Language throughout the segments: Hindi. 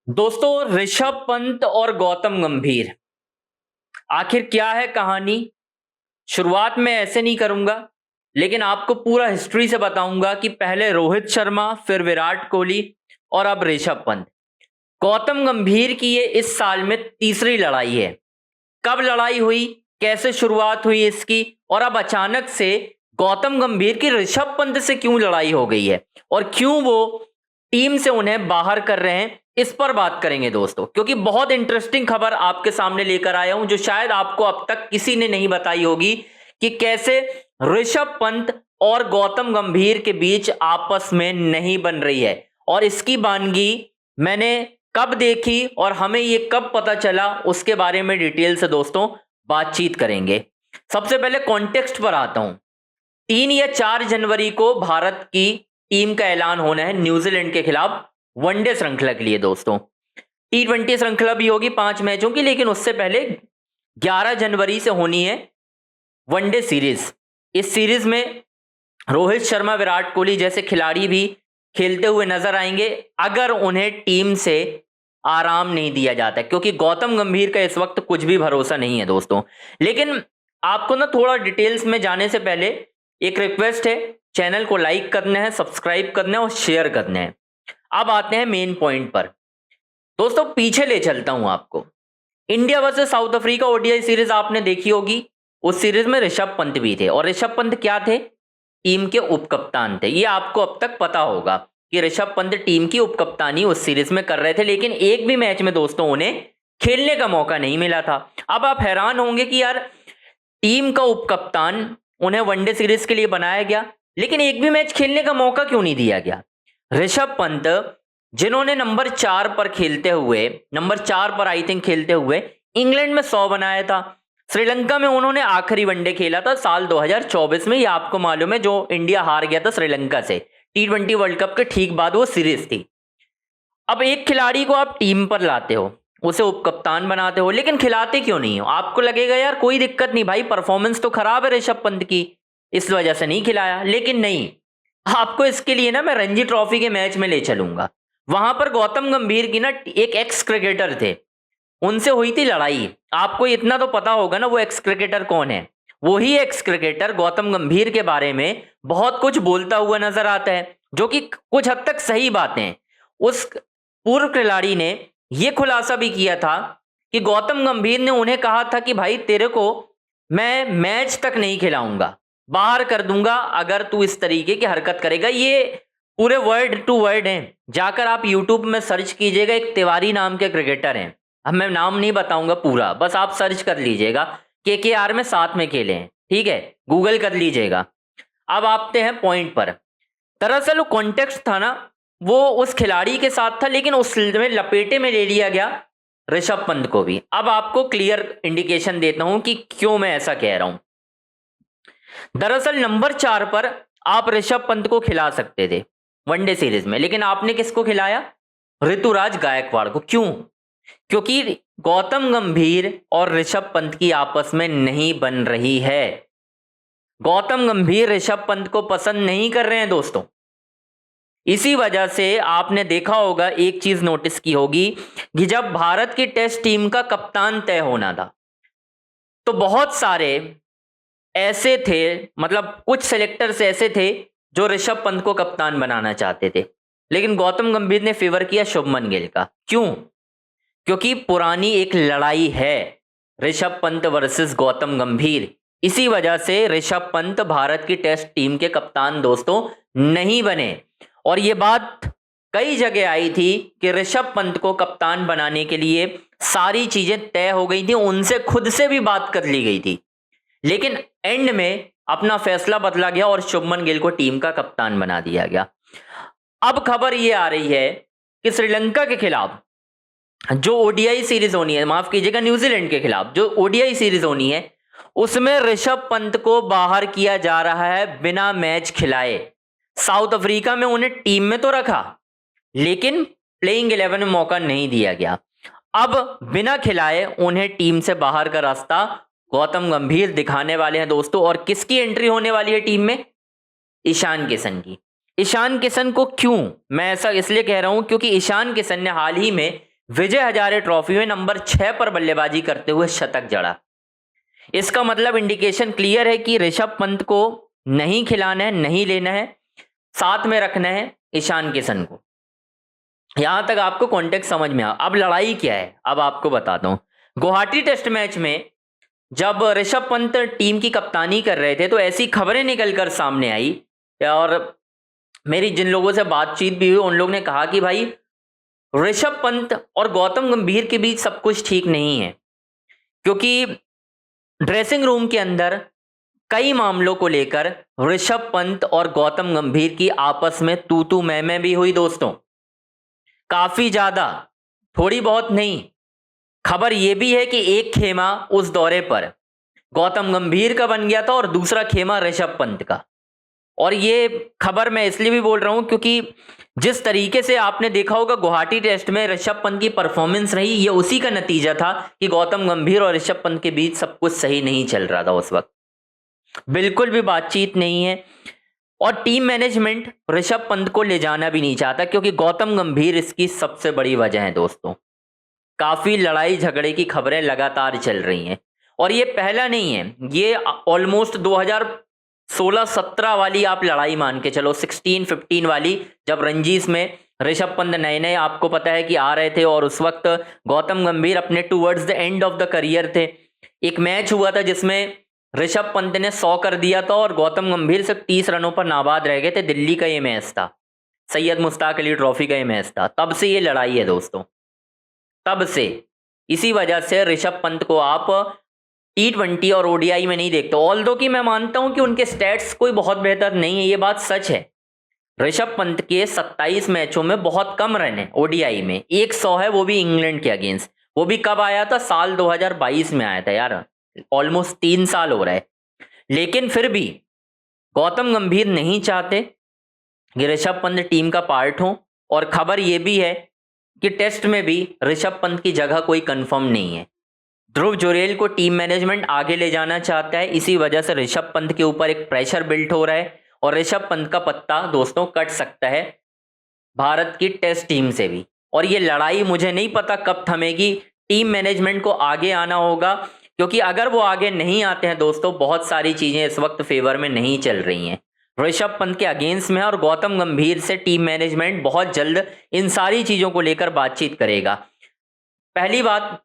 दोस्तों, ऋषभ पंत और गौतम गंभीर आखिर क्या है कहानी। शुरुआत में ऐसे नहीं करूंगा, लेकिन आपको पूरा हिस्ट्री से बताऊंगा कि पहले रोहित शर्मा, फिर विराट कोहली और अब ऋषभ पंत। गौतम गंभीर की ये इस साल में तीसरी लड़ाई है। कब लड़ाई हुई, कैसे शुरुआत हुई इसकी, और अब अचानक से गौतम गंभीर की ऋषभ पंत से क्यों लड़ाई हो गई है और क्यों वो टीम से उन्हें बाहर कर रहे हैं, इस पर बात करेंगे दोस्तों। क्योंकि बहुत इंटरेस्टिंग खबर आपके सामने लेकर आया हूं जो शायद आपको अब तक किसी ने नहीं बताई होगी कि कैसे ऋषभ पंत और गौतम गंभीर के बीच आपस में नहीं बन रही है और इसकी वानगी मैंने कब देखी और हमें ये कब पता चला, उसके बारे में डिटेल से दोस्तों बातचीत करेंगे। सबसे पहले कॉन्टेक्स्ट पर आता हूं। 3 या 4 जनवरी को भारत की टीम का ऐलान होना है न्यूजीलैंड के खिलाफ वनडे श्रृंखला के लिए दोस्तों। T20 श्रृंखला भी होगी 5 मैचों की, लेकिन उससे पहले 11 जनवरी से होनी है वनडे सीरीज। इस सीरीज में रोहित शर्मा, विराट कोहली जैसे खिलाड़ी भी खेलते हुए नजर आएंगे अगर उन्हें टीम से आराम नहीं दिया जाता, क्योंकि गौतम गंभीर का इस वक्त कुछ भी भरोसा नहीं है दोस्तों। लेकिन आपको ना थोड़ा डिटेल्स में जाने से पहले एक रिक्वेस्ट है, चैनल को लाइक करना है, सब्सक्राइब करना है और शेयर करना है। अब आते हैं मेन पॉइंट पर दोस्तों। पीछे ले चलता हूं आपको। India versus south Africa ODI series आपने देखी होगी। उस सीरीज में ऋषभ पंत भी थे और ऋषभ पंत क्या थे, टीम के उपकप्तान थे। ये आपको अब तक पता होगा कि ऋषभ पंत टीम की उपकप्तानी उस सीरीज में कर रहे थे, लेकिन एक भी मैच में दोस्तों उन्हें खेलने का मौका नहीं मिला था। अब आप हैरान होंगे कि यार टीम का उपकप्तान उन्हें वनडे सीरीज के लिए बनाया गया, लेकिन एक भी मैच खेलने का मौका क्यों नहीं दिया गया। ऋषभ पंत जिन्होंने नंबर 4 पर खेलते हुए, नंबर 4 पर आई थिंक खेलते हुए इंग्लैंड में 100 बनाया था। श्रीलंका में उन्होंने आखिरी वनडे खेला था साल 2024 में, ये आपको मालूम है, जो इंडिया हार गया था श्रीलंका से T20 वर्ल्ड कप के ठीक बाद वो सीरीज थी। अब एक खिलाड़ी को आप टीम पर लाते हो, उसे उपकप्तान बनाते हो, लेकिन खिलाते क्यों नहीं हो। आपको लगेगा यार कोई दिक्कत नहीं भाई, परफॉर्मेंस तो खराब है ऋषभ पंत की, इस वजह से नहीं खिलाया। लेकिन नहीं, आपको इसके लिए ना मैं रणजी ट्रॉफी के मैच में ले चलूंगा। वहां पर गौतम गंभीर की ना एक एक्स क्रिकेटर थे, उनसे हुई थी लड़ाई। आपको इतना तो पता होगा ना वो एक्स क्रिकेटर कौन है। वही एक्स क्रिकेटर गौतम गंभीर के बारे में बहुत कुछ बोलता हुआ नजर आता है, जो कि कुछ हद तक सही बातें हैं। उस पूर्व खिलाड़ी ने यह खुलासा भी किया था कि गौतम गंभीर ने उन्हें कहा था कि भाई तेरे को मैं मैच तक नहीं खिलाऊंगा, बाहर कर दूंगा अगर तू इस तरीके की हरकत करेगा। ये पूरे वर्ड टू वर्ड हैं, जाकर आप यूट्यूब में सर्च कीजिएगा। एक तिवारी नाम के क्रिकेटर हैं, अब मैं नाम नहीं बताऊंगा पूरा, बस आप सर्च कर लीजिएगा। KKR में साथ में खेले हैं, ठीक है, गूगल कर लीजिएगा। अब आते हैं पॉइंट पर। दरअसल कॉन्टेक्स्ट था ना वो उस खिलाड़ी के साथ था, लेकिन उस में लपेटे में ले लिया गया ऋषभ पंत को भी। अब आपको क्लियर इंडिकेशन देता हूं कि क्यों मैं ऐसा कह रहा हूं। दरअसल नंबर 4 पर आप ऋषभ पंत को खिला सकते थे वनडे सीरीज में, लेकिन आपने किसको खिलाया, ऋतुराज गायकवाड़ को। क्यों, क्योंकि गौतम गंभीर और ऋषभ पंत की आपस में नहीं बन रही है। गौतम गंभीर ऋषभ पंत को पसंद नहीं कर रहे हैं दोस्तों। इसी वजह से आपने देखा होगा, एक चीज नोटिस की होगी कि जब भारत की टेस्ट टीम का कप्तान तय होना था तो बहुत सारे ऐसे थे, मतलब कुछ सेलेक्टर्स ऐसे थे जो ऋषभ पंत को कप्तान बनाना चाहते थे, लेकिन गौतम गंभीर ने फेवर किया शुभमन गिल का। क्यों, क्योंकि पुरानी एक लड़ाई है ऋषभ पंत वर्सेस गौतम गंभीर। इसी वजह से ऋषभ पंत भारत की टेस्ट टीम के कप्तान दोस्तों नहीं बने। और यह बात कई जगह आई थी कि ऋषभ पंत को कप्तान बनाने के लिए सारी चीजें तय हो गई थी, उनसे खुद से भी बात कर ली गई थी, लेकिन एंड में अपना फैसला बदला गया और शुभमन गिल को टीम का कप्तान बना दिया गया। अब खबर यह आ रही है कि श्रीलंका के खिलाफ जो ओडीआई सीरीज होनी है, माफ कीजिएगा न्यूजीलैंड के खिलाफ जो ओडीआई सीरीज होनी है, उसमें ऋषभ पंत को बाहर किया जा रहा है बिना मैच खिलाए। साउथ अफ्रीका में उन्हें टीम में तो रखा, लेकिन प्लेइंग 11 में मौका नहीं दिया गया। अब बिना खिलाए उन्हें टीम से बाहर का रास्ता गौतम गंभीर दिखाने वाले हैं दोस्तों। और किसकी एंट्री होने वाली है टीम में, ईशान किशन की। ईशान किशन को क्यों मैं ऐसा इसलिए कह रहा हूं, क्योंकि ईशान किशन ने हाल ही में विजय हजारे ट्रॉफी में नंबर 6 पर बल्लेबाजी करते हुए शतक जड़ा। इसका मतलब इंडिकेशन क्लियर है कि ऋषभ पंत को नहीं खिलाना है, नहीं लेना है, साथ में रखना है ईशान किशन को। यहां तक आपको कॉन्टेक्स्ट समझ में आ। अब लड़ाई क्या है, अब आपको बताता हूं। गुवाहाटी टेस्ट मैच में जब ऋषभ पंत टीम की कप्तानी कर रहे थे तो ऐसी खबरें निकलकर सामने आई, और मेरी जिन लोगों से बातचीत भी हुई उन लोगों ने कहा कि भाई ऋषभ पंत और गौतम गंभीर के बीच सब कुछ ठीक नहीं है, क्योंकि ड्रेसिंग रूम के अंदर कई मामलों को लेकर ऋषभ पंत और गौतम गंभीर की आपस में तू तू मैं भी हुई दोस्तों, काफी ज्यादा, थोड़ी बहुत नहीं। खबर यह भी है कि एक खेमा उस दौरे पर गौतम गंभीर का बन गया था और दूसरा खेमा ऋषभ पंत का। और ये खबर मैं इसलिए भी बोल रहा हूं क्योंकि जिस तरीके से आपने देखा होगा गुवाहाटी टेस्ट में ऋषभ पंत की परफॉर्मेंस रही, ये उसी का नतीजा था कि गौतम गंभीर और ऋषभ पंत के बीच सब कुछ सही नहीं चल रहा था उस वक्त, बिल्कुल भी बातचीत नहीं है। और टीम मैनेजमेंट ऋषभ पंत को ले जाना भी नहीं चाहता, क्योंकि गौतम गंभीर इसकी सबसे बड़ी वजह है दोस्तों। काफी लड़ाई झगड़े की खबरें लगातार चल रही हैं, और ये पहला नहीं है, ये ऑलमोस्ट 2016-17 वाली आप लड़ाई मान के चलो, 16-15 वाली, जब रणजीत में ऋषभ पंत नए नए आपको पता है कि आ रहे थे, और उस वक्त गौतम गंभीर अपने towards the end of the career थे। एक मैच हुआ था जिसमें ऋषभ पंत ने 100 कर दिया था और गौतम गंभीर सिर्फ 30 रनों पर नाबाद रह गए थे। दिल्ली का ये मैच था, सैयद मुश्ताक अली ट्रॉफी का ये मैच था। तब से ये लड़ाई है दोस्तों, तब से। इसी वजह से ऋषभ पंत को आप T20 और ODI में नहीं देखते, ऑल्दो कि मैं मानता हूं कि उनके स्टैट्स कोई बहुत बेहतर नहीं है, ये बात सच है। ऋषभ पंत के 27 मैचों में बहुत कम रन है ODI में, 100 है, वो भी इंग्लैंड के अगेंस्ट। वो भी कब आया था? साल 2022 में आया था यार, ऑलमोस्ट 3 साल हो रहा है। लेकिन फिर भी गौतम गंभीर नहीं चाहते कि ऋषभ पंत टीम का पार्ट हो, और खबर यह भी है कि टेस्ट में भी ऋषभ पंत की जगह कोई कंफर्म नहीं है। ध्रुव जुरेल को टीम मैनेजमेंट आगे ले जाना चाहता है, इसी वजह से ऋषभ पंत के ऊपर एक प्रेशर बिल्ट हो रहा है, और ऋषभ पंत का पत्ता दोस्तों कट सकता है भारत की टेस्ट टीम से भी। और ये लड़ाई मुझे नहीं पता कब थमेगी, टीम मैनेजमेंट को आगे आना होगा, क्योंकि अगर वो आगे नहीं आते हैं दोस्तों, बहुत सारी चीजें इस वक्त फेवर में नहीं चल रही हैं, ऋषभ पंत के अगेंस्ट में है। और गौतम गंभीर से टीम मैनेजमेंट बहुत जल्द इन सारी चीजों को लेकर बातचीत करेगा। पहली बात,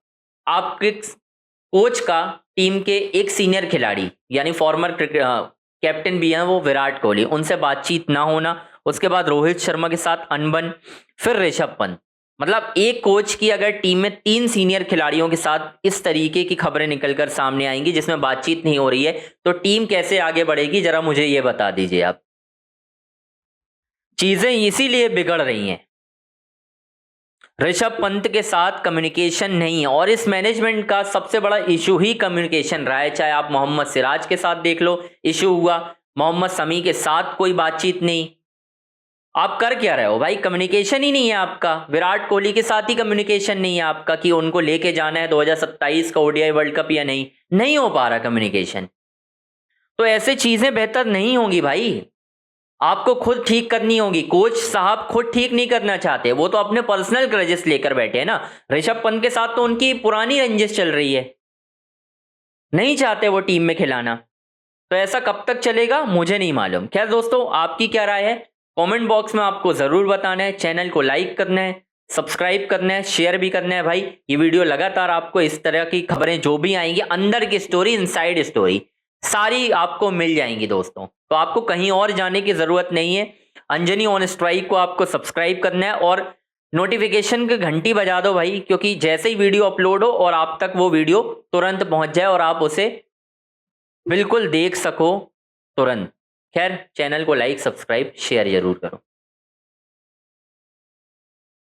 आपके कोच का टीम के एक सीनियर खिलाड़ी यानी फॉर्मर कैप्टन भी हैं वो विराट कोहली, उनसे बातचीत ना होना, उसके बाद रोहित शर्मा के साथ अनबन, फिर ऋषभ पंत। मतलब एक कोच की अगर टीम में 3 सीनियर खिलाड़ियों के साथ इस तरीके की खबरें निकलकर सामने आएंगी जिसमें बातचीत नहीं हो रही है, तो टीम कैसे आगे बढ़ेगी, जरा मुझे ये बता दीजिए आप। चीजें इसीलिए बिगड़ रही हैं, ऋषभ पंत के साथ कम्युनिकेशन नहीं है, और इस मैनेजमेंट का सबसे बड़ा इशू ही कम्युनिकेशन रहा है। चाहे आप मोहम्मद सिराज के साथ देख लो, इशू हुआ, मोहम्मद शमी के साथ कोई बातचीत नहीं। आप कर क्या रहे हो भाई? कम्युनिकेशन ही नहीं है आपका। विराट कोहली के साथ ही कम्युनिकेशन नहीं है आपका कि उनको लेके जाना है 2027 का ODI वर्ल्ड कप या नहीं हो पा रहा कम्युनिकेशन। तो ऐसे चीजें बेहतर नहीं होंगी भाई, आपको खुद ठीक करनी होगी। कोच साहब खुद ठीक नहीं करना चाहते, वो तो अपने पर्सनल ग्रजेस लेकर बैठे हैं ना। ऋषभ पंत के साथ तो उनकी पुरानी रंजिश चल रही है, नहीं चाहते वो टीम में खिलाना। तो ऐसा कब तक चलेगा मुझे नहीं मालूम। खैर दोस्तों, आपकी क्या राय है कमेंट बॉक्स में आपको जरूर बताना है। चैनल को लाइक करना है, सब्सक्राइब करना है, शेयर भी करना है भाई। ये वीडियो लगातार आपको इस तरह की खबरें जो भी आएंगी, अंदर की स्टोरी, इनसाइड स्टोरी, सारी आपको मिल जाएंगी दोस्तों। तो आपको कहीं और जाने की जरूरत नहीं है। अंजनी ऑन स्ट्राइक को आपको सब्सक्राइब करना है और नोटिफिकेशन की घंटी बजा दो भाई, क्योंकि जैसे ही वीडियो अपलोड हो और आप तक वो वीडियो तुरंत पहुंच जाए और आप उसे बिल्कुल देख सको तुरंत। खैर, चैनल को लाइक, सब्सक्राइब, शेयर जरूर करो।